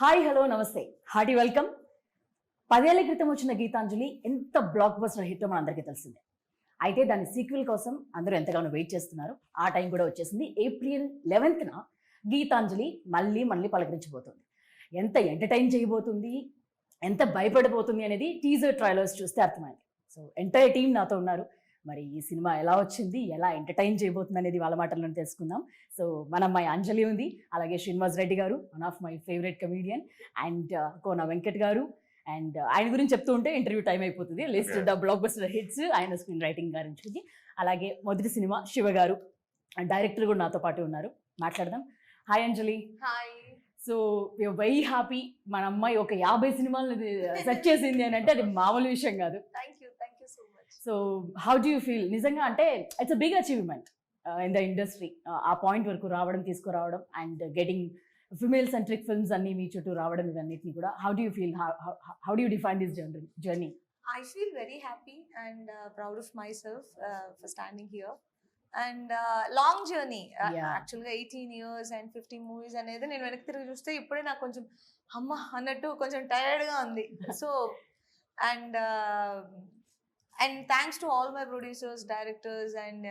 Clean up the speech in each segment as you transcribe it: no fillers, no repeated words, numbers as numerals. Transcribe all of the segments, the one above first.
Hi hello నమస్తే hearty welcome. 10 ఏళ్ల క్రితం వచ్చిన గీతాంజలి ఎంత బ్లాక్ బస్టర్ హిట్ మన అందరికీ తెలిసిందే. అయితే దాని సీక్వెల్ కోసం అందరూ ఎంతగానో వెయిట్ చేస్తున్నారు. ఆ టైం కూడా వచ్చేసింది. ఏప్రిల్ 11న గీతాంజలి మళ్ళీ పలకరించబోతుంది. ఎంత ఎంటర్టైన్ చేయబోతుంది, ఎంత భయపడిపోతుంది అనేది టీజర్ ట్రైలర్స్ చూస్తే అర్థమైంది. సో ఎంటైర్ టీం నాతో ఉన్నారు. మరి ఈ సినిమా ఎలా వచ్చింది, ఎలా ఎంటర్టైన్ చేయబోతుంది అనేది వాళ్ళ మాటల్లోనే తెలుసుకుందాం. సో మన అమ్మాయి అంజలి ఉంది, అలాగే Srinivas Reddy garu, one of my favourite comedian, and Kona Venkat garu. And ఆయన గురించి చెప్తూ ఉంటే ఇంటర్వ్యూ టైం అయిపోతుంది. List the blockbuster hits, ఆయన స్క్రీన్ రైటింగ్ గురించి. అలాగే మొదటి సినిమా శివ గారు, డైరెక్టర్ కూడా నాతో పాటు ఉన్నారు. మాట్లాడదాం. Hi Anjali. Hi. So we are very happy. మన అమ్మాయి ఒక 50 సినిమాలను సెట్ చేసింది అని అంటే అది మామూలు విషయం కాదు. Thank you so much. So how do you feel? నిజంగా అంటే it's a big achievement in the industry. ఆ పాయింట్ వరకు రావడం, తీసుకురావడం, and getting female centric films అన్ని మీ చుట్టూ రావడం, ఇవన్నిటిని కూడా how do you feel? How do you define this journey? I feel very happy and proud of myself for standing here. And long journey. Yeah. Actually 18 years and 50 movies అనేది నేను వెనక్కి తిరిగి చూస్తే ఇప్పుడే నాకు కొంచెం అమ్మ అన్నట్టు కొంచెం టైర్డ్గా ఉంది. So and thanks to all my producers, directors, and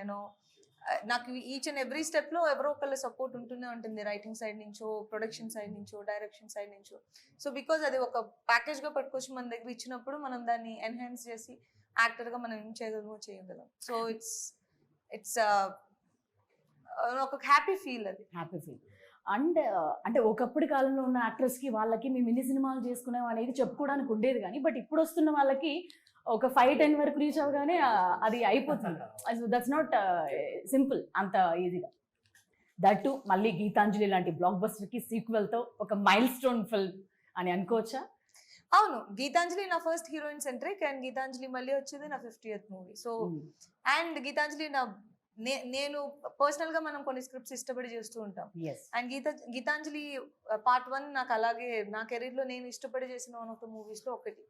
నాకు ఈచ్ అండ్ ఎవ్రీ స్టెప్లో ఎవరో ఒకళ్ళ సపోర్ట్ ఉంటూనే ఉంటుంది. రైటింగ్ సైడ్ నుంచో, ప్రొడక్షన్ సైడ్ నుంచో, డైరెక్షన్ సైడ్ నుంచో. సో బికాజ్ అది ఒక ప్యాకేజ్గా పట్టుకొచ్చి మన దగ్గర ఇచ్చినప్పుడు మనం దాన్ని ఎన్హాన్స్ చేసి యాక్టర్గా మనం ఏం చేయగలం. సో ఇట్స్ ఒక హ్యాపీ ఫీల్. అది హ్యాపీ ఫీల్. అండ్ అంటే ఒకప్పటి కాలంలో ఉన్న యాక్టర్స్కి వాళ్ళకి మేము ఇన్ని సినిమాలు చేసుకున్నాం అనేది చెప్పుకోవడానికి ఉండేది, కానీ బట్ ఇప్పుడు వస్తున్న వాళ్ళకి ఒక 5-10 వరకు రీచ్ అవగానే అది అయిపోతుంది. సో దట్స్ నాట్ సింపుల్ అంత ఈజీగా. దట్ టు మళ్ళీ గీతాంజలి లాంటి బ్లాక్ బస్టర్కి సీక్వెల్తో ఒక మైల్ స్టోన్ ఫిల్మ్ అని అనుకోవచ్చా? అవును, గీతాంజలి నా first heroine centric, and Geethanjali మళ్ళీ వచ్చేది నా 50th movie. So and Gitanjali నేను పర్సనల్ గా మనం కొన్ని స్క్రిప్ట్స్ ఇష్టపడి చేస్తూ ఉంటాం. అండ్ గీతాంజలి పార్ట్ 1 నాకు అలాగే నా కెరీర్ లో నేను ఇష్టపడి చేసిన వన్ ఆఫ్ ద మూవీస్ లో ఒకటి.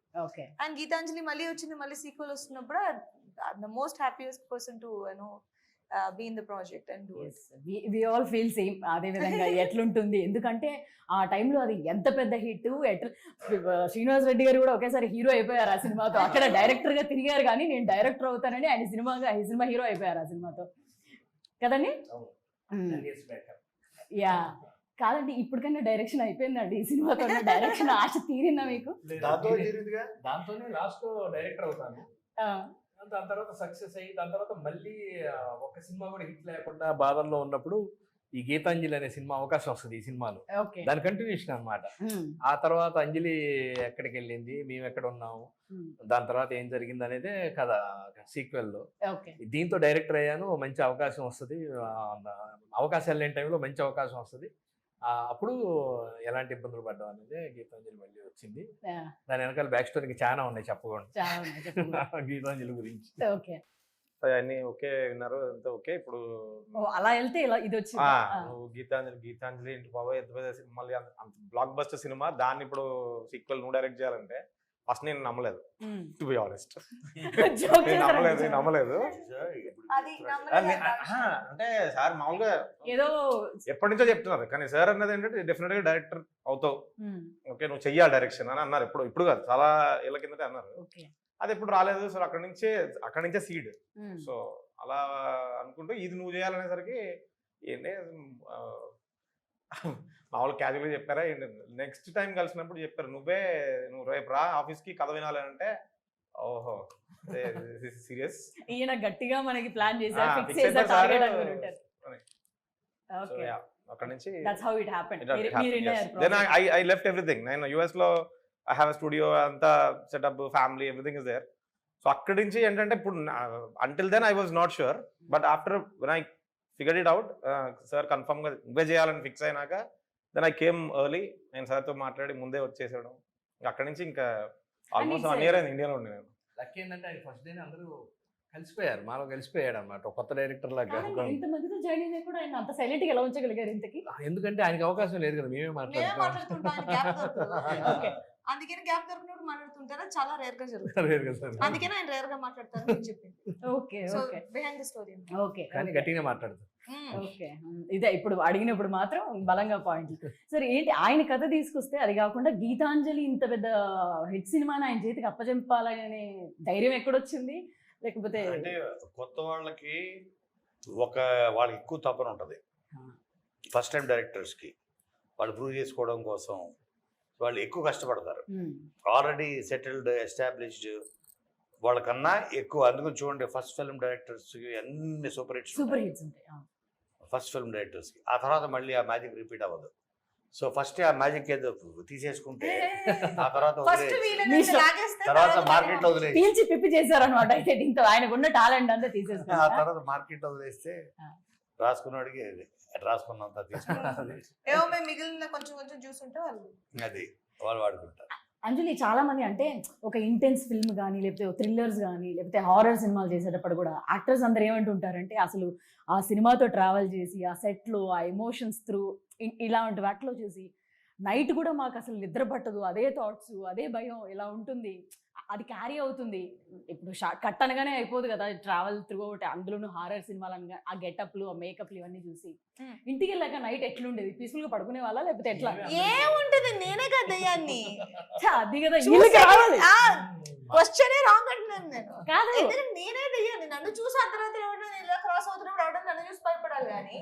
అండ్ గీతాంజలి మళ్ళీ వచ్చింది, మళ్ళీ సీక్వెల్ వస్తున్నప్పుడు the most happiest person to be in the project and do it. We all feel same. అదే విధంగా ఎట్లుంటుంది, ఎందుకంటే ఆ టైంలో అది ఎంత పెద్ద హిట్. శ్రీనివాస్ రెడ్డి గారు కూడా ఒకేసారి హీరో అయిపోయారు ఆ సినిమాతో. అక్కడ డైరెక్టర్ గా తిరిగారు, కానీ నేను డైరెక్టర్ అవుతానని ఆయన సినిమా హీరో అయిపోయారు ఆ సినిమాతో కదండి. యా కాదండి, ఇప్పటికైనా డైరెక్షన్ అయిపోయిందండి ఈ సినిమాతో. డైరెక్షన్ ఆశ తీరిందా మీకు? దాంతోనే లాస్ట్ డైరెక్టర్ అవుతాను. దాని తర్వాత సక్సెస్ అయ్యి దాని తర్వాత మళ్ళీ ఒక సినిమా కూడా హిట్ లేకుండా బాధల్లో ఉన్నప్పుడు ఈ గీతాంజలి అనే సినిమా అవకాశం వస్తుంది ఈ సినిమాలో. దాని కంటిన్యూషన్ అన్నమాట. ఆ తర్వాత అంజలి ఎక్కడికి వెళ్ళింది, మేము ఎక్కడ ఉన్నాము, దాని తర్వాత ఏం జరిగింది అనేదే కథ సీక్వెల్ లో. దీంతో డైరెక్టర్ అయ్యాను, మంచి అవకాశం వస్తుంది. అవకాశాలు లేని టైంలో మంచి అవకాశం వస్తుంది. అప్పుడు ఎలాంటి ఇబ్బందులు పడ్డాం అనేది గీతాంజలి మళ్ళీ వచ్చింది. దాని వెనకాల బ్యాక్ స్టోరీకి చాలా ఉన్నాయి చెప్పకుండా గీతాంజలి గురించి. అన్ని ఓకే విన్నారు, అంతా ఓకే. ఇప్పుడు అలా వెళ్తే ఇది వచ్చి నువ్వు గీతాంజలి ఇంటి బాబాయ్ ఎంత పెద్ద మళ్ళీ బ్లాక్ బస్టర్ సినిమా, దాన్ని ఇప్పుడు సీక్వెల్ నువ్వు డైరెక్ట్ చేయాలంటే ఫస్ట్ నేను నమ్మలేదు, టు బి ఆనెస్ట్. నమ్మలేదు. అంటే సార్ మామూలుగా ఏదో ఎప్పటి నుంచో చెప్తున్నారు, కానీ సార్ అన్నది ఏంటంటే డెఫినెట్ గా డైరెక్టర్ అవుతావు, ఓకే నువ్వు చెయ్యాలి డైరెక్షన్ అని అన్నారు. ఇప్పుడు కాదు, చాలా ఏళ్ళ కిందటే అన్నారు. అది ఎప్పుడు రాలేదు. సో అక్కడి నుంచే సీడ్. సో అలా అనుకుంటూ ఇది నువ్వు చేయాలనేసరికి ఏంటి మామూలు క్యాజువల్గా చెప్పారా, నెక్స్ట్ టైం కలిసినప్పుడు చెప్పారు నువ్వు రేపు రా ఆఫీస్కి కథ వినాలి అంటే, ఓహో సీరియస్. ఈయన గట్టిగా మనకి ప్లాన్ చేశారు. అక్కడ నుంచి దెన్ ఐ లెఫ్ట్ ఎవ్రీథింగ్. నేను యుఎస్ లో ఐ హ్యావ్ ఎ స్టూడియో, అంతా setup, family, everything is there. So అక్కడి నుంచి ఏంటంటే ఇప్పుడు until then I was not sure, but after when I figured it out, sir కన్ఫర్మ్గా ఇవే చేయాలని ఫిక్స్ అయినాక దెన్ ఐ కేమ్ ఎర్లీ. నేను సార్తో మాట్లాడి ముందే వచ్చేసాడు. అక్కడి నుంచి ఇంకా ఆల్మోస్ట్ 1 year అయింది ఇండియాలో ఉండి. నేను లక్కీ ఏంటంటే ఆయన ఫస్ట్ డే అందరూ కలిసిపోయారు, మాలో కలిసిపోయాడు అనమాట, కొత్త డైరెక్టర్ లాగా. ఇంత మందితో జాయిన్ అయినా కూడా ఆయన అంత సైలెంట్ గా ఎలా ఉంచగలిగారు ఇంతకి? ఎందుకంటే ఆయనకి అవకాశం లేదు కదా, మేమే ఓకే. అందుకని గ్యాప్ దొరికినప్పుడు మాట్లాడుతుంటారా, చాలా రేర్ గా జరుగుతుంది. అందుకని ఆయన రేర్ గా మాట్లాడతారు అని చెప్పింది. Okay okay behind the story. Okay కానీ గట్టిగా మాట్లాడతారు. ఓకే, ఇదే ఇప్పుడు అడిగినప్పుడు మాత్రం బలంగా పాయింట్. సరే ఏంటి ఆయన కథ తీసుకొస్తే, అది కాకుండా గీతాంజలి ఇంత పెద్ద హిట్ సినిమాని ఆయన చేతికి అప్పచెంపాలనే ధైర్యం ఎక్కడొచ్చింది? లేకపోతే అంటే కొత్త వాళ్ళకి వాళ్ళకి ఎక్కువ తపన ఉంటుంది. ఫస్ట్ టైం డైరెక్టర్స్కి వాళ్ళు ప్రూవ్ చేసుకోవడం కోసం వాళ్ళు ఎక్కువ కష్టపడతారు. ఆల్రెడీ సెటిల్డ్ ఎస్టాబ్లిష్డ్ వాళ్ళకన్నా ఎక్కువ. అందుకని చూడండి, ఫస్ట్ ఫిల్మ్ డైరెక్టర్స్కి అన్ని సూపర్ హిట్స్ ఉంటాయి ఫస్ట్ ఫిల్మ్ డైరెక్టర్స్కి. ఆ తర్వాత మళ్ళీ ఆ మ్యాజిక్ రిపీట్ అవ్వదు. సో ఫస్ట్ ఆ మ్యాజిక్ ఏదో తీసేసుకుంటే ఆ తర్వాత మార్కెట్లో వదిలేసి పీల్చి పిప్పి చేశారనమాట. అయితే దీంతో ఆయనకు ఉన్న టాలెంట్ అంతా తీసేసుకున్నారు. ఆ తర్వాత మార్కెట్లో వదిలేస్తే రాసుకున్నాడికి రాసుకున్నంత తీసుకున్నది ఏమో మేము మిగిలిన కొంచెం కొంచెం చూసుంటే అది వాళ్ళు వాడుకుంటారు. అంజలి, చాలా మంది అంటే ఒక ఇంటెన్స్ ఫిల్మ్ కానీ, లేకపోతే థ్రిల్లర్స్ కానీ, లేకపోతే హారర్ సినిమాలు చేసేటప్పుడు కూడా యాక్టర్స్ అందరు ఏమంటుంటారంటే, అసలు ఆ సినిమాతో ట్రావెల్ చేసి ఆ సెట్లో ఆ ఎమోషన్స్ త్రూ ఇలాంటి వాటిలో చేసి నైట్ కూడా మాకు అసలు నిద్ర పట్టదు, అదే థాట్స్, అదే భయం ఇలా ఉంటుంది, అది క్యారీ అవుతుంది. ఇప్పుడు షార్ట్ కట్ అనగానే అయిపోదు కదా ట్రావెల్ త్రూ ఒకటి, అందులోనూ హారర్ సినిమాలు అనగా ఆ గెటప్లు, ఆ మేకప్లు ఇవన్నీ చూసి ఇంటికి వెళ్ళాక నైట్ ఎట్లుండేది? పీస్ఫుల్ గా పడుకునే వాళ్ళ లేకపోతే ఎట్లా? ఏముంటది, నేనే కదా దయ్యాన్ని. అది కదా క్వశ్చనే రాంగ్ అంటున్నాను నేను. కాదు, ఎందుకంటే నేనే దయ్యాన్ని. నన్ను చూసి అర్ధరాత్రి ఇలా క్రాస్ అవుతున్నప్పుడు ఎవడో నన్ను చూసి భయపడాలి కానీ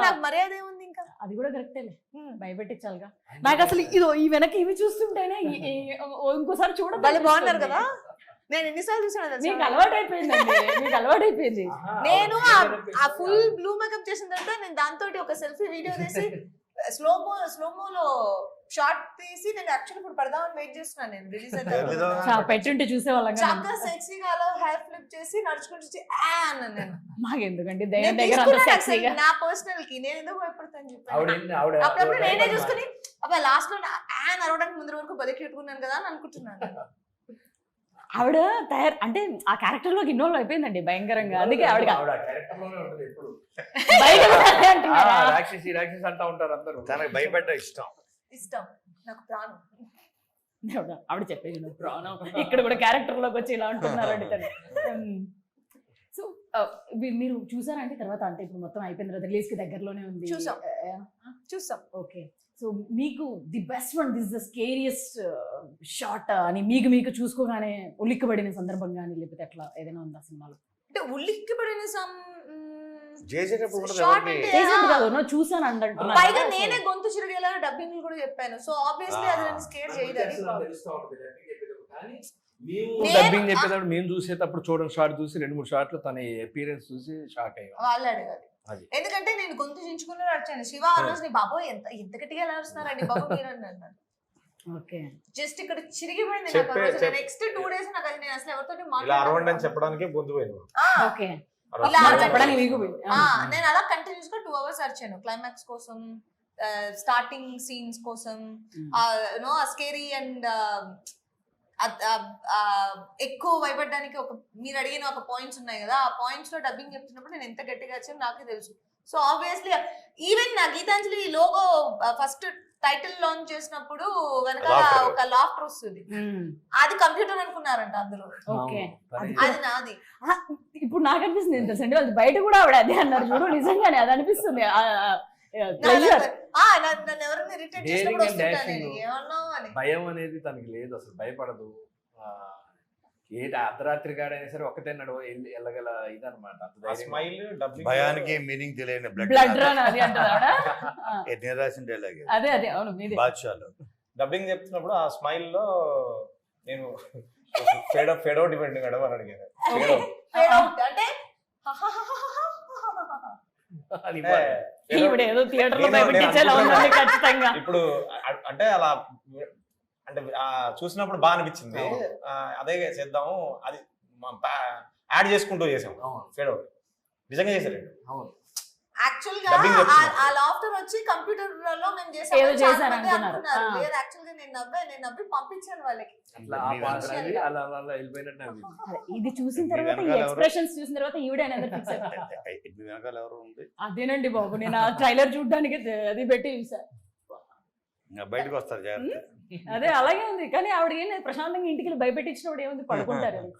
నాకు మర్యాద ఏముంది ఇంకా? అది కూడా కరెక్టేలే, భయపెట్టించాలిగా. నాకు అసలు ఇదో ఈ వెనక ఇవి చూస్తుంటేనే ఇంకోసారి చూడాలి. బాగున్నారు కదా, నేను ఎన్నిసార్లు చూసాను. మీకు అలవాటు అయిపోయిందండి, మీకు అలవాటు అయిపోయింది. నేను ఆ ఫుల్ బ్లూ మేకప్ చేసిన తర్వాత నేను దాంతో ఒక సెల్ఫీ వీడియో తీసి స్లోమోలో షార్ట్ తీసి నేను యాక్చువల్లీ ఇప్పుడు పడదామని వెయిట్ చేస్తున్నాను. నేను రిలీజ్ అయితే పెట్టుంటే చూసే వాళ్ళం చాలా సెక్సీగా అలా హెయిర్ ఫ్లిప్ చేసి నడుచుకుంటూ నేను మాకు ఎందుకండి నా పర్సనల్ కి నేను ఎందుకు భయపడతాను చెప్పి అప్పుడప్పుడు నేనే చూసుకుని అబ్బా లాస్ట్ లో అరవడానికి ముందు వరకు బలి పెట్టుకున్నాను కదా అని అనుకుంటున్నాను. ఆవిడ అంటే ఆ క్యారెక్టర్ లోకి ఇన్వాల్వ్ అయిపోయిందండి భయంకరంగా. అందుకే ఆవిడ రాక్షసి అంటా ఉంటారు అందరూ. తనకు భయపడ్డ ఇష్టం నాకు ప్రాణం. ఆవిడ చెప్పేది ప్రాణం. ఇక్కడ కూడా క్యారెక్టర్ లోకి వచ్చి ఇలా ఉంటున్నారండి తను. సో మీరు చూసారంటే తర్వాత, అంటే ఇప్పుడు మొత్తం అయిపోయిన తర్వాత రిలీజ్ కి దగ్గరలోనే ఉంది. చూసాం. ఓకే, సో మీకు the best one, this the scariest shot అని మీకు చూసుకోగానే ఉలిక్కిపడిన సందర్భం కానీ, లేకపోతే అట్లా ఏదైనా ఉందా సినిమాలో? అంటే ఉలిక్కిపడిన చూసాను అంటున్నా. పైగా నేనే గొంతు చిరిగేలా డబ్బింగ్ కూడా చెప్పాను. సో ఆబ్వియస్లీ అది నన్ను స్కేర్ చేయదని. డబ్బింగ్ చెప్పేటప్పుడు మేము చూసేటప్పుడు చూడండి షార్ట్ చూసి 2-3 షార్ట్లు తన అపీరెన్స్ చూసి షాక్ అయ్యాం. వాళ్ళు అడగాలి, ఎందుకంటే నేను గొంతు చించుకుని అడిచాను. శివ ఆ రోజు నీ బాబు ఎంత గట్టిగా ఎలా వస్తున్నారండి బాబు మీరు అన్నాడు. జస్ట్ ఇక్కడ చిరిగిపోయింది. నెక్స్ట్ 2 days నాకు అది నేను అసలు ఎవరితో మాట్లాడాలని చెప్పడానికి గొంతు పోయింది. నేను అలా కంటిన్యూస్ గా 2 hours అరిచాను క్లైమాక్స్ కోసం, స్టార్టింగ్ సీన్స్ కోసం, స్కేరీ అండ్ ఎక్కువ భయపడడానికి మీరు అడిగిన ఒక పాయింట్స్ ఉన్నాయి కదా, ఆ పాయింట్స్ లో డబ్బింగ్ చెప్తున్నప్పుడు నేను ఎంత గట్టిగా వచ్చాను నాకే తెలుసు. సో ఆబ్వియస్లీ ఈవెన్ నా Geethanjali logo first title launch చేసినప్పుడు వెనకాల ఒక లాఫ్టర్ వస్తుంది, అది కంప్యూటర్ అనుకున్నారంట అందులో. అది నాది. ఇప్పుడు నాకు అనిపిస్తుంది ఏంటంటే వాళ్ళు బయట కూడా ఆవిడ అదే అన్నారు చూడు, నిజంగానే అది అనిపిస్తుంది. భయం అనేది తనకి లేదు, అసలు భయపడదు. అర్ధరాత్రి గాడైనా సరే ఒక్కతే నడు వెళ్ళగల ఇదనమాట. భయానికి మీనింగ్ తెలియని డబ్బింగ్ చెప్తున్నప్పుడు ఆ స్మైల్ లో నేను ఫేడ్ అవుట్ ఇవ్వండి మేడం అని అడిగాను. ఇప్పుడు అంటే అలా అంటే చూసినప్పుడు బాగా అనిపించింది, అదే చేద్దాము అది యాడ్ చేసుకుంటూ చేసాం. ఫేడ్ అవుట్ నిజంగా చేశారు. యాక్చువల్ గా Dubbing చెప్తున్నారు. ఆ లాఫ్టర్ వచ్చి కంప్యూటర్ లో మేము ఏదో చేసాం చేశారు అనుకున్నారు. లేదు యాక్చువల్ గా నేను నవ్వి పంపించాను వాళ్ళకి. అట్లా ఆ పాట అది అలా అలా వెళ్ళిపోయినట్టు అనిపించింది. అదే, ఇది చూసిన మీ తర్వాత ఈ వెనకాల ఎవరు? ఎక్స్ప్రెషన్స్ చూసిన తర్వాత ఈవిడ అనేది ఫిక్స్ మీ వెనకాల ఎవరు ఉంది? అదేనండి బాబు, నేను ఆ ట్రైలర్ చూడడానికి అది పెట్టి చూసా. ఇంకా బయటకు వస్తారు జాగ్రత్త. అదే అలాగే ఉంది, కానీ ఆవిడ ఏం లేదు, ప్రశాంతంగా ఇంటికి వెళ్ళి భయపెట్టించినప్పుడు ఏముంది, పడుకుంటారు అని.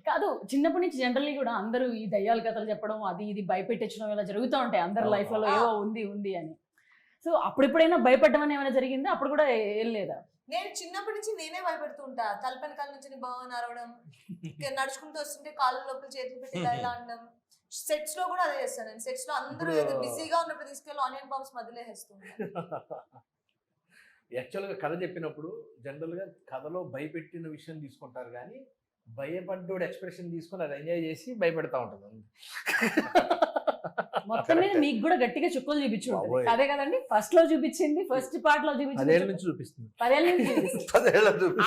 కాదు, చిన్నప్పటి నుంచి జనరల్లీ కూడా అందరూ ఈ దయ్యాల కథలు చెప్పడం అది ఇది భయపెట్టించడం ఇలా జరుగుతూ ఉంటాయి అందరి లైఫ్ లో, ఏవో ఉంది అని. సో అప్పుడెప్పుడైనా భయపడడం అని ఏమైనా జరిగిందా? అప్పుడు కూడా ఏం లేదా? నేను చిన్నప్పటి నుంచి నేనే భయపెడుతూ ఉంటా. తలపని కాళ్ళ నుంచి బాగా నరవడం, నడుచుకుంటూ వస్తుంటే కాళ్ళ లోపల చేతులు పెట్టి ఇలా అనడం. సెట్స్ లో కూడా అదే చేస్తాను నేను. సెట్స్ లో అందరూ బిజీగా ఉన్నప్పుడు తీసుకెళ్ళి ఆనియన్ బాంబ్స్ మధ్యలో వేస్తుంటాను. యాక్చువల్గా కథ చెప్పినప్పుడు జనరల్గా కథలో భయపెట్టిన విషయం తీసుకుంటారు, కానీ భయపడ్డోడు ఎక్స్ప్రెషన్ తీసుకొని అది ఎంజాయ్ చేసి భయపెడతా ఉంటుంది. మొత్తం మీద మీకు కూడా గట్టిగా చుక్కలు చూపించు. అదే కదండి, ఫస్ట్ లో చూపించింది, ఫస్ట్ పార్ట్ లో చూపించింది, 10 ఏళ్ళ నుంచి చూపిస్తుంది. 10 ఏళ్ళ నుంచి చూపిస్తుంది. 10 ఏళ్ళ చూపి.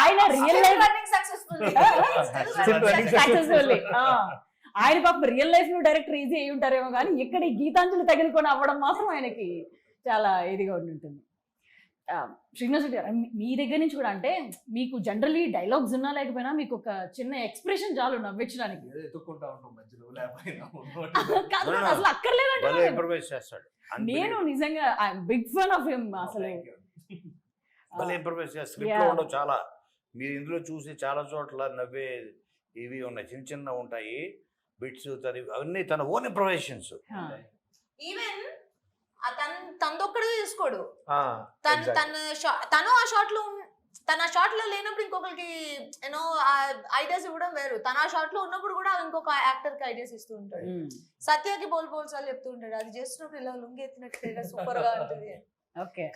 ఆయన రియల్ లైఫ్ సక్సెస్ఫుల్. సక్సెస్ఫుల్లీ ఆయన పాపం రియల్ లైఫ్ లో డైరెక్టర్ ఈజీ అయి ఉంటారేమో, కానీ ఇక్కడ ఈ గీతాంజలి తగిలికొని అవ్వడం మాత్రం ఆయనకి చాలా ఇదిగా ఉంటుంది. శ్రీనివాస్ రెడ్డి గారు, మీ దగ్గర నుంచి కూడా అంటే మీకు జనరల్లీ డైలాగ్స్ ఉన్నా లేకపోయినా మీకు ఒక చిన్న ఎక్స్ప్రెషన్ చాలు నవ్వించడానికి. ఎత్తుక్కుంటా ఉంటాం మధ్యలో లేకపోయినా. కాదు, అసలు అక్కర్లేదంటే భలే ఇంప్రూవైజ్ చేస్తాడు. నేను నిజంగా బిగ్ ఫ్యాన్ ఆఫ్ హిమ్. అసలు భలే ఇంప్రూవైజ్ చేస్తాడు. స్క్రిప్ట్ లో ఉండవు చాలా. మీరు ఇందులో చూసి చాలా చోట్ల నవ్వే ఇవి ఉన్నాయి, చిన్న చిన్న ఉంటాయి బిట్స్, అవన్నీ తన ఓన్ ఇంప్రూవైజేషన్స్. ఈవెన్ తనదొక్కడే తీసుకోడు. exactly. తను ఆ షాట్ లో తన ఆ షాట్ లో లేనప్పుడు ఇంకొకరికి యూనో ఐడియాస్ ఇవ్వడం వేరు. తన ఆ షాట్ లో ఉన్నప్పుడు కూడా ఇంకొక యాక్టర్ కి ఐడియాస్ ఇస్తూ ఉంటాడు. సత్యకి బోల్ సార్లు చెప్తూ ఉంటాడు, అది చేస్తున్నప్పుడు ఇలా లుంగి ఎత్తినట్టు సూపర్ గా ఉంటుంది,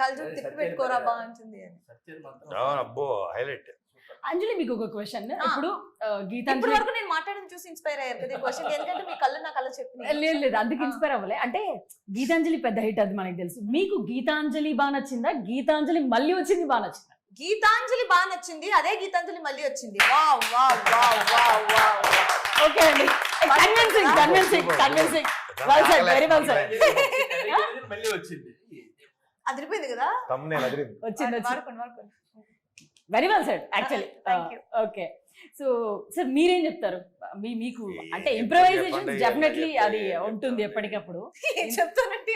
కళ్ళు తిప్పి పెట్టుకోరా బాగుంటుంది అని. అబ్బో హైలైట్. అంజలి, మీకు ఒక క్వశ్చన్. ఇప్పుడు ఇప్పుడు వరకు నేను మాట్లాడడం చూసి ఇన్స్పైర్ అయ్యారు కదా ఈ క్వశ్చన్, ఎందుకంటే మీ కళ్ళు నా కళ్ళ చెప్పిన. లేదు అందుకు ఇన్స్పైర్ అవ్వలే. అంటే గీతాంజలి పెద్ద హిట్, అది మనకి తెలుసు. మీకు గీతాంజలి బాగా నచ్చిందా, గీతాంజలి మళ్ళీ వచ్చింది బాగా నచ్చిందా? గీతాంజలి బాగా నచ్చింది, అదే గీతాంజలి మళ్ళీ వచ్చింది. Wow wow wow wow wow. Okay అండి, convincing. Well said, very well said. మళ్ళీ వచ్చింది, అదిరిపోయింది కదా, వచ్చింది. వాడుకోండి. Very well said actually. Thank you. Okay, so sir మీరేం చెప్తారు? మీకు అంటే ఇంప్రూవైజేషన్ డెఫినెట్లీ అది ఉంటుంది ఎప్పటికప్పుడు. చెప్తానంటే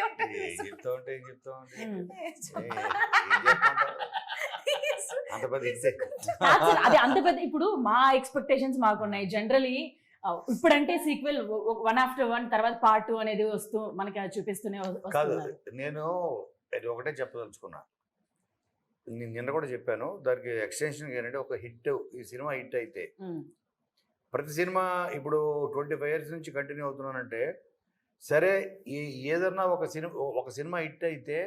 అది అంత పెద్ద. ఇప్పుడు మా ఎక్స్పెక్టేషన్స్ మాకున్నాయి జనరలీ. ఇప్పుడంటే సీక్వెల్ 1 after 1 తర్వాత పార్ట్ 2 అనేది వస్తూ మనకి చూపిస్తూనే వస్తున్నారు. నేను అది ఒకటే చెప్పదలుచుకున్నా, నేను నిన్న కూడా చెప్పాను. దానికి ఎక్స్టెన్షన్ ఏంటంటే, ఒక హిట్, ఈ సినిమా హిట్ అయితే ప్రతి సినిమా ఇప్పుడు 25 years నుంచి కంటిన్యూ అవుతున్నానంటే, సరే ఏదన్నా ఒక సినిమా హిట్ అయితే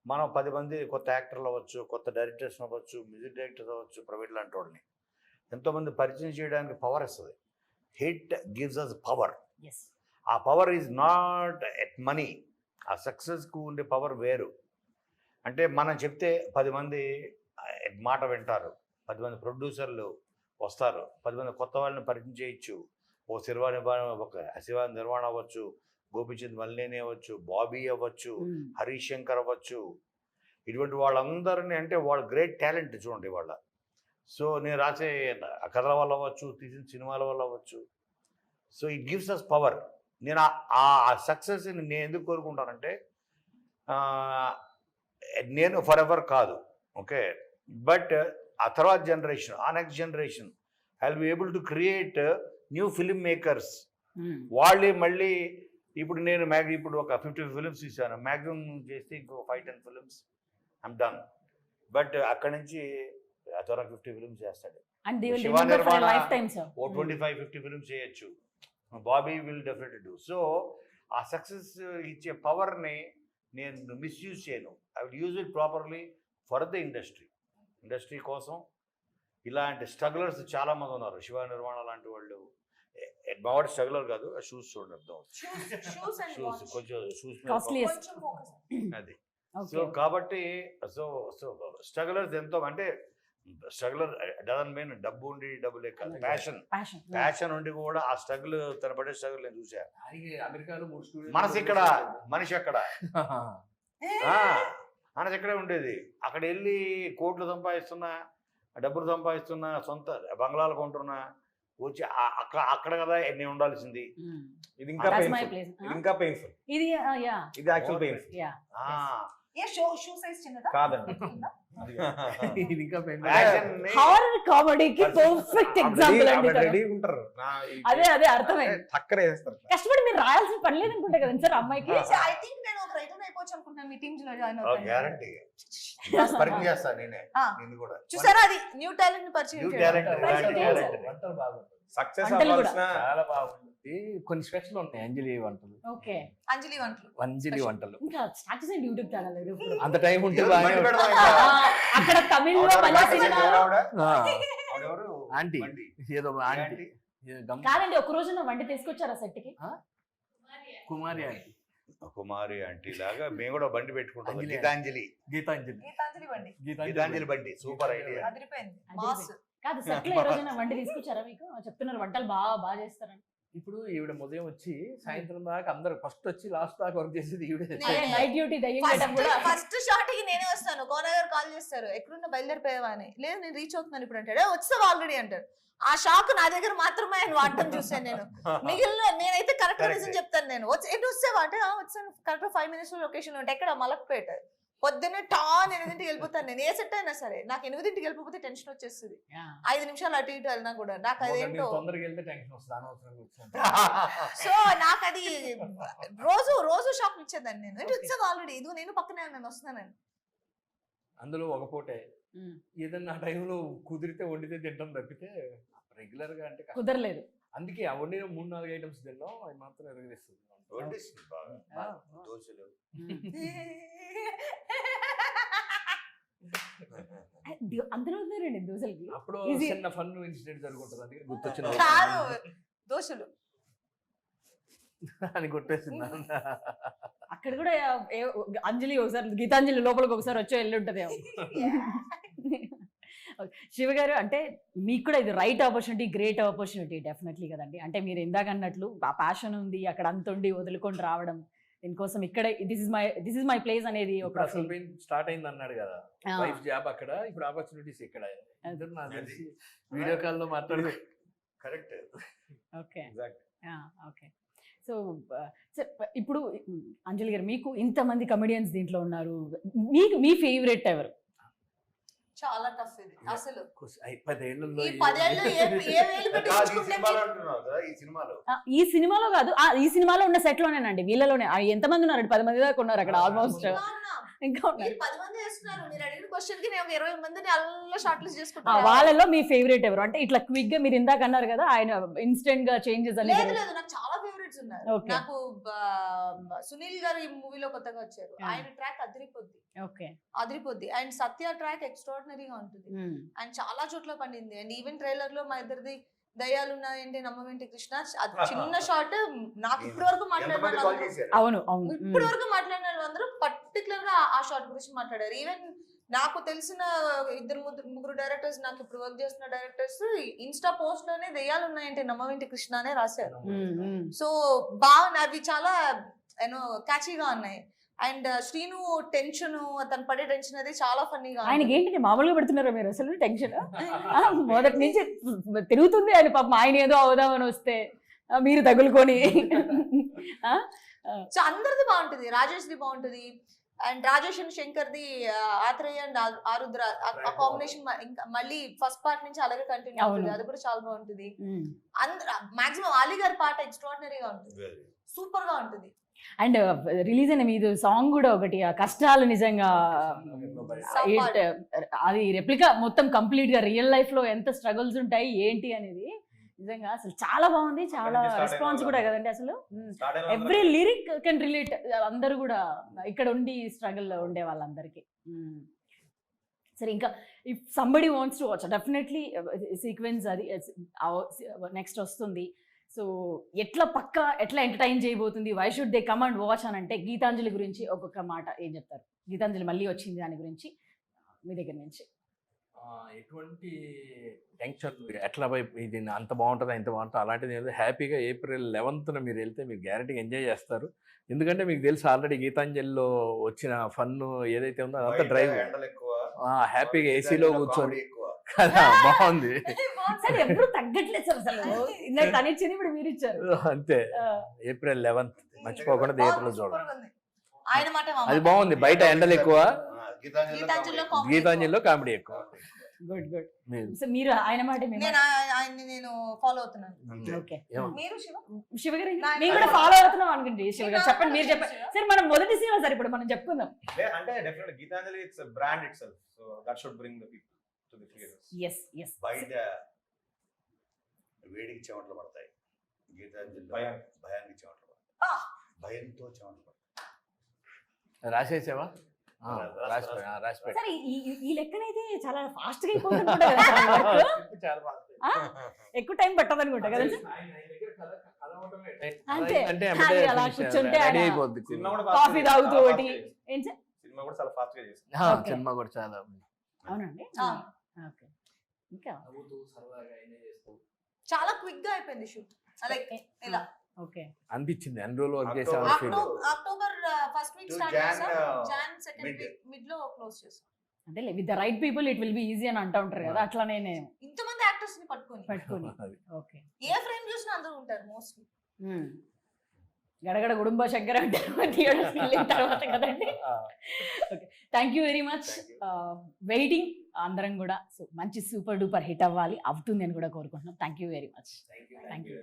మనం 10 మంది కొత్త యాక్టర్లు అవ్వచ్చు, కొత్త డైరెక్టర్స్ అవ్వచ్చు, మ్యూజిక్ డైరెక్టర్స్ అవ్వచ్చు, ప్రైవేట్ లాంటి వాళ్ళని ఎంతోమంది పరిచయం చేయడానికి పవర్ వస్తుంది. Hit gives us power. ఆ power is not at money. ఆ సక్సెస్కు ఉండే పవర్ వేరు. అంటే మనం చెప్తే 10 మంది మాట వింటారు, 10 మంది ప్రొడ్యూసర్లు వస్తారు, 10 మంది కొత్త వాళ్ళని పరిచయం చేయొచ్చు. ఒక శివ నిర్వాణ అవ్వచ్చు, గోపిచంద్ మల్లేని అవ్వచ్చు, బాబీ అవ్వచ్చు, హరీష్ శంకర్ అవ్వచ్చు. ఇటువంటి వాళ్ళందరినీ, అంటే వాళ్ళ గ్రేట్ టాలెంట్ చూడండి వాళ్ళ. సో నేను రాసే కథల వల్ల అవ్వచ్చు, తీసిన సినిమాల వల్ల అవ్వచ్చు. So it gives us power. నేను ఆ సక్సెస్ని నేను ఎందుకు కోరుకుంటానంటే, నేను ఫర్ ఎవర్ కాదు, ఓకే, బట్ ఆ తర్వాత జనరేషన్, ఆ next generation I will be able to create new film makers. వాళ్ళే మళ్ళీ ఇప్పుడు నేను ఇప్పుడు ఒక 50 ఫిలిమ్స్ తీసాను, మ్యాక్సిమం చేస్తే ఇంకో 5-10 ఫిలిమ్స్ ఐమ్ డన్. బట్ అక్కడి నుంచి ఆ త్వర 50 ఫిలిమ్స్ చేస్తాడు. శివ నిర్మాణ ఓ 25-50 ఫిలిమ్స్ చేయొచ్చు. Bobby will definitely do. So ఆ సక్సెస్ ఇచ్చే పవర్ని నేను మిస్యూజ్ చేయను. I will use it properly for the industry కోసం. ఇలాంటి స్ట్రగులర్స్ చాలామంది ఉన్నారు. శివ నిర్మాణ లాంటి వాళ్ళు, మా వాడు స్ట్రగులర్ కాదు, షూస్ చూడండి అర్థం, షూస్ కొంచెం షూస్ అది. సో కాబట్టి సో స్ట్రగులర్స్ ఎంతో, అంటే స్ట్రగులర్ డజన్ మీన్ డబ్బు ఉండి డబ్బులే కాదు, ప్యాషన్ ప్యాషన్ ప్యాషన్ ఉండి కూడా ఆ స్ట్రగుల్ తన పడే స్ట్రగుల్ నేను చూసా. ఆయనకి అమెరికాలో 3 స్టూడియోలు మనసు ఇక్కడ, మనిషి అక్కడ. మనసు ఇక్కడే ఉండేది. అక్కడ వెళ్ళి కోట్లు సంపాదిస్తున్నా, డబ్బులు సంపాదిస్తున్నా, సొంత బంగ్లాలు కొంటున్నా, వచ్చి అక్కడ కదా నేను ఉండాల్సింది. ఇది ఇంకా That's my painful. place. ఇది ఇంకా పెయిన్ఫుల్. ఇది యా ఇది actual painful yeah shoe size చిన్నదా కాదండి. ఇది ఇంకా పెయిన్. హారర్ కామెడీకి పర్ఫెక్ట్ ఎగ్జాంపుల్ అండి తను. రెడీ ఉంటారు. అదే అర్థమైంది. టక్కర వేస్తారు. కష్టపడి మీరు రాయాల్సిన పని లేదనుకుంటా కదండి సార్ అమ్మాయికి. ఐ థింక్ నేను ఒక రైటర్ అయిపోవచ్చు అనుకుంటున్నాను మీ టీమ్ లో జాయిన్ గ్యారంటీ పరిచయం చేస్తా నేనే నిన్ను కూడా. చూసారా అది న్యూ టాలెంట్ ని పరిచయం New చేయడం. talent. వంటలు బాగుంటాయి, సక్సెస్ వంటలు కూడా. అవ్వాల్సిన చాలా బాగుంటుంది. కొన్ని స్పెషల్ ఉంటాయి అంజలి వంటలు. ఓకే అంజలి వంటలు. అంజలి వంటలు ఇంకా స్టార్ట్ చేసిన యూట్యూబ్ ఛానల్ అంత టైం ఉంటే ఎవరు బాగానే బండి ఉంటుంది. పెడదాం ఇంకా? అక్కడ తమిళ్లో ఆవిడ మలయాళంలో ఆ, ఆవిడెవరు? ఆంటీ బండి. ఏదో ఆంటీ ఆంటీ. ఏదో గమ్- కాదండి ఒక రోజు నా వంట తీసుకొచ్చారా సెట్ కి? కుమారి ఆంటీ, కుమారి ఆంటీ లాగా మేము కూడా బండి పెట్టుకుంటాం. అంజలి. గీతాంజలి. గీతాంజలి గీతాంజలి బండి గీతాంజలి బండి సూపర్ ఐడియా. అదిరిపోయింది. అదిరిపోయింది. మాస్. కాదు సెట్ లో ఈ రోజు నా వంట తీసుకొచ్చారా మీకు? చెప్తున్నారు వంటలు బాగా చేస్తారని. ఇప్పుడు ఈవిడ ఉదయం వచ్చి సాయంత్రం దాకా అందరు ఫస్ట్ వచ్చి లాస్ట్ దాకా వర్క్ చేసేది ఈవిడే. నేనే. నైట్ డ్యూటీ దయ్యం కూడా ఫస్ట్ షాట్ కి నేనే వస్తాను. కోన గారు కాల్ చేస్తారు, ఎక్కడున్నా బయలుదేరిపోయావా అని. లేదు నేను రీచ్ అవుతున్నాను ఇప్పుడు అంటాడు. వచ్చావు ఆల్రెడీ అంటారు. ఆ షాక్ నా దగ్గర మాత్రమే ఆయన వాడటం చూసాను నేను. మిగిలిన నేనైతే కరెక్ట్ రీజన్ చెప్తాను. నేను ఎటు వచ్చావా అంటే వచ్చాను కరెక్ట్ 5 minutes లో లొకేషన్ లో ఉంటే ఎక్కడ మలక్పేట. పొద్దున్నే టాన్ 8ంటికి వెళ్ళిపోతాను నేను. ఏ సెట్ అయినా సరే నాకు 8ంటికి వెళ్ళిపోతే టెన్షన్ వచ్చేస్తుంది. 5 నిమిషాలు అటు ఇటు వెళ్ళినా కూడా నాకు అదేంటో. తొందరగా వెళ్తే టెన్షన్ వస్తుంది, అనవసరంగా వచ్చాను. సో నాకు అది రోజు షాక్ ఇచ్చేదాన్ని నేను. ఏంటి వచ్చావు ఆల్రెడీ, ఇదిగో నేను పక్కనే నేను వస్తున్నాను. అందులో ఒక పూటే ఏదన్నా ఆ టైంలో కుదిరితే వండితే తింటాం తప్పితే రెగ్యులర్ గా అంటే కష్టం. కుదరలేదు. అందుకే ఆ వండిన 3-4 ఐటమ్స్ తిన్నాం, అవి మాత్రం ఎరగదీస్తుంది. వడ్డిస్తుంది బాగా. దోశలు. అందులో ఉన్నారండి దోశలకి. అప్పుడు Easy. చిన్న ఫన్ ఇన్సిడెంట్ జరుగుతుంది, అందుకే గుర్తొచ్చిన కాదు దోశలు అని కొట్టేసింది. అక్కడ కూడా అంజలి ఒకసారి గీతాంజలి లోపలికి ఒకసారి వచ్చి వెళ్ళి ఉంటది. శివ గారు అంటే మీకు కూడా ఇది right opportunity, great opportunity definitely కదండి. అంటే మీరు ఇందాక అన్నట్లు ఆ ప్యాషన్ ఉంది, అక్కడ అంత ఉండి వదులుకొని రావడం, దీనికోసం ఇక్కడే దిస్ ఇస్ మై ప్లేస్ అనేది ఒక స్టార్ట్ అయింది అన్నాడు కదా, వైఫ్ జాబ్ అక్కడ, ఇప్పుడు ఆపర్చునిటీస్ ఇక్కడ. ఇద్దరు నాకు తెలిసి వీడియో కాల్ లో మాట్లాడు. కరెక్ట్. Okay okay. సో ఇప్పుడు అంజలి గారు మీకు ఇంతమంది కమెడియన్స్ దీంట్లో ఉన్నారు, మీకు మీ ఫేవరెట్ ఎవరు? చాలా టఫ్ ఇది అసలు. 10 ఏళ్లలో ఈ 10 ఏళ్ళు ఏ వేలు పెట్టి ఈ చూసుకుంటే సినిమాలో అంటున్నావు కదా, ఈ సినిమాలో ఈ సినిమాలో కాదు, ఈ సినిమాలో ఉన్న సెట్ లోనేనండి, వీళ్ళలోనే. ఎంతమంది ఉన్నారు? 10 మంది దాకా ఉన్నారు అక్కడ ఆల్మోస్ట్. ఇంకా మీరు 10 మంది చేస్తున్నారు. మీరు అడిగిన క్వశ్చన్ కి నేను 20 మందిని అలా షార్ట్ లిస్ట్ ఆ, చేసుకుంటాను. వాళ్ళలో మీ ఫేవరెట్ ఎవరు? అంటే ఇట్లా క్విక్ గా మీరు ఇందాక అన్నారు కదా ఆయన ఇన్స్టెంట్ గా చేంజెస్ లేదు అనేది. లేదు నాకు చాలా ఫేవరెట్స్ ఉన్నారు. Okay. నాకు సునీల్ గారు ఈ మూవీలో కొత్తగా వచ్చారు. ఆయన ట్రాక్ అదిరిపోద్ది, ఓకే. అదిరిపోద్ది. అండ్ సత్య ట్రాక్ ఎక్స్ట్రాడినరీగా ఉంటుంది. అండ్ చాలా చోట్ల పండింది. అండ్ ఈవెన్ ట్రైలర్ లో మా ఇద్దరిది దయ్యాలు ఉన్నాయంటే నమ్మవేంటి కృష్ణ, అది చిన్న షార్ట్. నాకు ఇప్పటి వరకు ఎంతమంది కాల్ మాట్లాడిన చేశారు? అవును అవును. ఇప్పటి వరకు మాట్లాడిన అందరూ పర్టికులర్ గా ఆ షార్ట్ గురించి మాట్లాడారు. ఈవెన్ నాకు తెలిసిన 2-3 డైరెక్టర్స్, నాకు ఇప్పుడు వర్క్ చేస్తున్న డైరెక్టర్స్ ఇన్స్టా పోస్ట్ లోనే దయ్యాలు ఉన్నాయంటే నమ్మవేంటి కృష్ణ అనే రాశారు. సో బాగున్నాయి, అవి చాలా యూనో క్యాచీగా ఉన్నాయి. అండ్ శ్రీను టెన్షన్, తను పడే టెన్షన్ అది చాలా ఫన్నీగా. ఆయనకి ఏంటి మామూలుగా పెడుతున్నారా మీరు అసలు టెన్షన్? మొదటి నుంచి తిరుగుతుంది ఆయన పాపం. ఆయన ఏదో అవుదామని వస్తే మీరు తగులుకొని. సో అందరిది బాగుంటుంది, రాజేష్ది బాగుంటుంది. అండ్ రాజేష్ అండ్ శంకర్ది ఆత్రేయ అండ్ ఆరుద్ర ఆ కాంబినేషన్ ఇంకా మళ్ళీ ఫస్ట్ పార్ట్ నుంచి అలాగే కంటిన్యూ అవుతుంది. అది కూడా చాలా బాగుంటుంది. మాక్సిమం ఆలీ గారి పాట ఎక్స్ట్రాడినరీగా ఉంటుంది, సూపర్ గా ఉంటుంది. అండ్ రిలీజ్ అయిన మీది సాంగ్ కూడా ఒకటి, ఆ కష్టాలు నిజంగా అది రెప్లికా మొత్తం కంప్లీట్ గా రియల్ లైఫ్ లో ఎంత స్ట్రగుల్స్ ఉంటాయి ఏంటి అనేది నిజంగా అసలు చాలా బాగుంది. చాలా రెస్పాన్స్ కూడా కదండి అసలు. ఎవ్రీ లిరిక్ కెన్ రిలేట్, అందరూ కూడా ఇక్కడ ఉండి స్ట్రగుల్ ఉండే వాళ్ళందరికీ. సరే, ఇంకా if somebody wants to watch definitely sequence అది నెక్స్ట్ వస్తుంది. సో ఎట్లా ఎంటర్టైన్ చేయబోతుంది, why should they come and watch అని అంటే గీతాంజలి గురించి ఒక్కొక్క మాట ఏం చెప్తారు? గీతాంజలి మళ్ళీ వచ్చింది దాని గురించి మీ దగ్గర నుంచి. ఎటువంటి టెన్షన్ ఎట్లా ఇది అంత బాగుంటుంది ఇంత బాగుంటుంది అలాంటిది ఏదో హ్యాపీగా April 11th మీరు వెళ్తే మీరు గ్యారంటీగా ఎంజాయ్ చేస్తారు. ఎందుకంటే మీకు తెలుసు ఆల్రెడీ గీతాంజలిలో వచ్చిన ఫన్ ఏదైతే ఉందో అదంతా డ్రైవ్ ఎండలు ఎక్కువ, హ్యాపీగా ఏసీలో కూర్చొని comedy ఎక్కువ. కదా బాగుంది. అసలు ఎప్పుడు తగ్గట్లేదు సార్ అసలు. ఇందాక తను ఇచ్చింది ఇప్పుడు మీరు ఇచ్చారు. అంతే April 11th మర్చిపోకుండా థియేటర్లో చూడండి. Super ఉంది. ఆయన మాట మా అది మాట. బాగుంది. బయట ఎండలు ఎక్కువ, గీతాంజలిలో comedy గీతాంజలిలో కామెడీ ఎక్కువ. Good good. మీరు- సో మీరు ఆయన మాట మీ మాట. నేను ఆయన్ని నేను ఫాలో అవుతున్నాను. అంతే. ఓకే. ఏమో. మీరు శివ శివ గారు నా- మేము కూడా ఫాలో అవుతున్నాం అనుకుంటే శివ గారు చెప్పండి, మీరు చెప్పండి సరే. మనం మొదటి సినిమా సార్ ఇప్పుడు మనం చెప్పుకుందాం. అంటే definitely Geethanjali it's brand itself, so that should bring the people to the theatres. Yes yes. బయట వేడికి చెమటలు పడతాయి, గీతాంజలిలో భయానికి చెమటలు పడతాయి. Ah. భయంతో చెమటలు పడతాయి. రాసేసావా? రాసి పెట్టు. సరే ఈ లెక్కనైతే చాలా ఫాస్ట్ గా అయిపోతుంది అనుకుంటా కదా సార్ ఈ work? చాలా బాగుంది. ఆ? ఎక్కువ టైం పట్టదు అనుకుంటా కదా సార్? అంతే. అంటే అది అలా కూర్చుంటే రెడీ ఆయన అయిపోద్ది. సినిమా కూడా కాఫీ తాగుతూ ఒకటి ఏం సార్? సినిమా కూడా చాలా ఫాస్ట్ గా చేసింది. Okay. సినిమా కూడా చాలా అవునండి. ఆ. ఓకే. ఇంకా చాలా క్విక్ గా అయిపోయింది షూట్. లైక్ ఇలా ఓకే. అనిపించింది అన్ని రోజులు వర్క్ October. చేసే feel. October first week To start Jan, చేసాం. Jan mid. Second week mid లో క్లోజ్ చేసాం. అంటే with the right people it will be easy అని అంటూ ఉంటారు కదా, అట్లానే నేను ఇంతమంది యాక్టర్స్ ని పట్టుకొని పట్టుకొని. అది. ఓకే. ఏ ఫ్రేమ్ చూసినా అందరూ ఉంటారు మోస్ట్లీ. గడగడ గుడుంబ శంకర్ అంటారు థియేటర్స్ వెళ్ళిన తర్వాత కదండి. Okay, thank you very much. Waiting అందరం కూడా. సో మంచి సూపర్ డూపర్ హిట్ అవ్వాలి, అవుతుంది అని కూడా కోరుకుంటున్నాం. Thank you very much. Thank you.